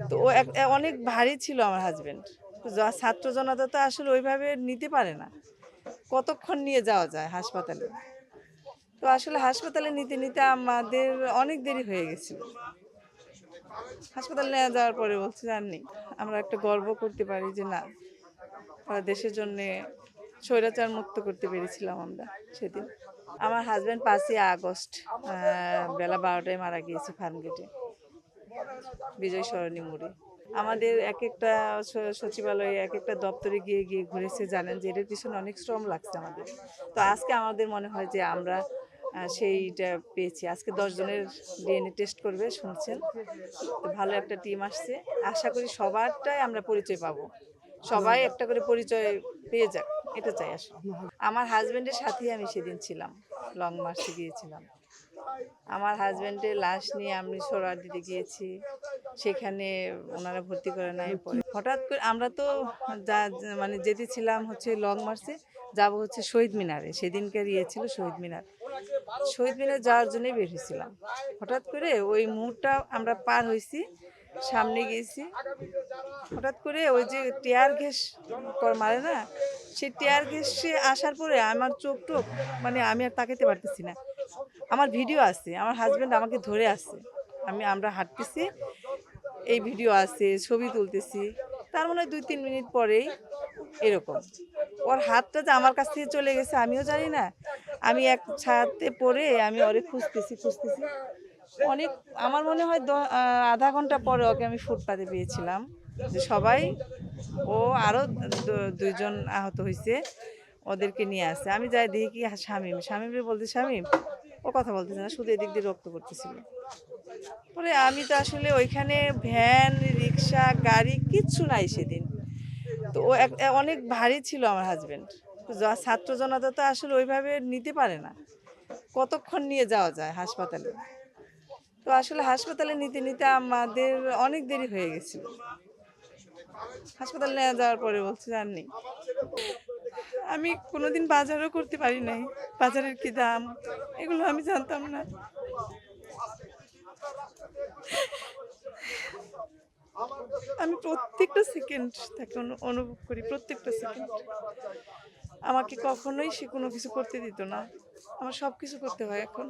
তো ও অনেক ভারী ছিল আমার হাজবেন্ড। তো ছাত্র জনতা তো আসলে ওইভাবে নিতে পারে না। কতক্ষণ নিয়ে যাওয়া যায় হাসপাতালে। তো আসলে হাসপাতালে নিতে নিতে আমাদের অনেক দেরি হয়ে গেছিল। হাসপাতালে নিয়ে যাওয়ার পরে বলছে জাননি আমরা একটা গর্ব করতে পারি যে না, আমরা দেশের জন্য স্বৈরাচার মুক্ত করতে পেরেছিলাম আমরা সেদিন। আমার হাজবেন্ড 5ই আগস্ট বেলা 12টায় মারা গিয়েছে ফার্মগেটে, বিজয় সরণি মোড়ে। আমাদের এক একটা সচিবালয়ে এক একটা দপ্তরে গিয়ে গিয়ে ঘুরেছে, জানেন যে এটার পিছনে অনেক শ্রম লাগছে আমাদের। তো আজকে আমাদের মনে হয় যে আমরা সেইটা পেয়েছি। আজকে 10 জনের ডিএনএ টেস্ট করবে শুনছেন, তো ভালো একটা টিম আসছে। আশা করি সবারটাই আমরা পরিচয় পাবো, সবাই একটা করে পরিচয় পেয়ে যাক, এটা চাই আসলে। আমার হাজবেন্ডের সাথেই আমি সেদিন ছিলাম, লং মার্চে গিয়েছিলাম। আমার হাজবেন্ডের লাশ নিয়ে আমি সোহরাওয়ার্দী দিতে গিয়েছি, সেখানে ওনারা ভর্তি করে নাই। পরে হঠাৎ করে আমরা তো মানে যেতেছিলাম হচ্ছে লং মার্চে, যাবো হচ্ছে শহীদ মিনারে, সেদিনকার ছিল শহীদ মিনার। শহীদ মিনার যাওয়ার জন্যই বের হয়েছিলাম। হঠাৎ করে ওই মুহূর্তটা আমরা পার হয়েছি, সামনে গিয়েছি, হঠাৎ করে ওই যে টিয়ার গ্যাস মারে না, সেই টিয়ার গ্যাসে আসার পরে আমার চোখ টোক, মানে আমি আর তাকাতে পারতেছি না। আমার ভিডিও আছে, আমার হাজব্যান্ড আমাকে ধরে আছে, আমরা হাঁটতেছি, এই ভিডিও আছে, ছবি তুলতেছি। তার মনে হয় 2-3 মিনিট পরেই এরকম ওর হাতটা যে আমার কাছ থেকে চলে গেছে আমিও জানি না। আমি এক ছায়াতে পড়ে আমি ওরে খুঁজতেছি অনেক। আমার মনে হয় আধা ঘন্টা পরে ওকে আমি ফুটপাতে পেয়েছিলাম, যে সবাই, ও আরও 2জন আহত হয়েছে, ওদেরকে নিয়ে আসছে। আমি যাই দেখি কি শামীমরে বলতে, শামীম ও কথা বলতেছে না, শুধু এদিক দিয়ে রক্ত পড়তেছিল। পরে আমি তো আসলে ওইখানে ভ্যান, রিক্সা, গাড়ি কিচ্ছু নাই সেদিন। তো ও অনেক ভারী ছিল আমার হাজবেন্ড। তো ছাত্র জনতা তো আসলে ওইভাবে নিতে পারে না, কতক্ষণ নিয়ে যাওয়া যায় হাসপাতালে। তো আসলে হাসপাতালে নিতে নিতে আমাদের অনেক দেরি হয়ে গেছিল। হাসপাতালে নিয়ে যাওয়ার পরে বলছে জাননি আমি কোনোদিন বাজারও করতে পারি নাই, বাজারের কি দাম এগুলো আমি জানতাম না। আমি প্রত্যেকটা সেকেন্ড তাকে অনুভব করি, প্রত্যেকটা সেকেন্ড। আমাকে কখনোই সে কোনো কিছু করতে দিত না, আমার সব কিছু করতে হয় এখন।